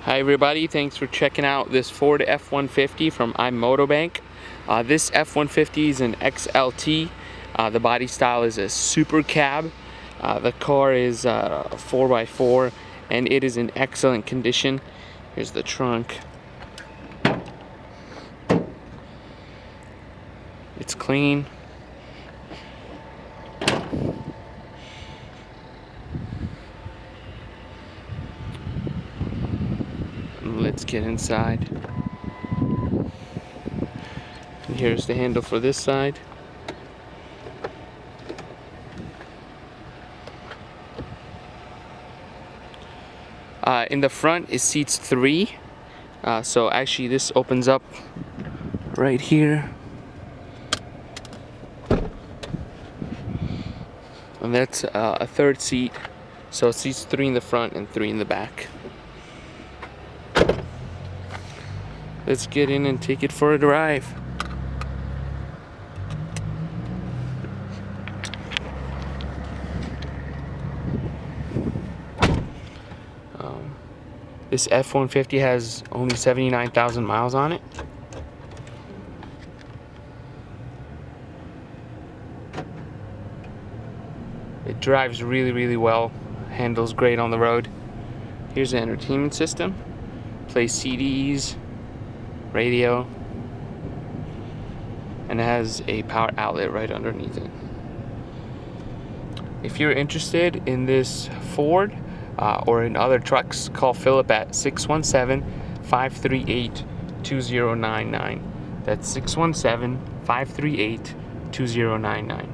Hi everybody, thanks for checking out this Ford F-150 from iMotobank. This F-150 is an XLT. The body style is a super cab. The car is 4x4 and it is in excellent condition. Here's the trunk. It's clean. Let's get inside. And here's the handle for this side. In the front it seats 3. So actually this opens up right here. And that's a third seat. So it seats 3 in the front and 3 in the back. Let's get in and take it for a drive. This F-150 has only 79,000 miles on it. It drives really well, handles great on the road. Here's the entertainment system. Plays CDs, radio, and it has a power outlet right underneath it. If you're interested in this Ford or in other trucks, call Philip at 617-538-2099. That's 617-538-2099.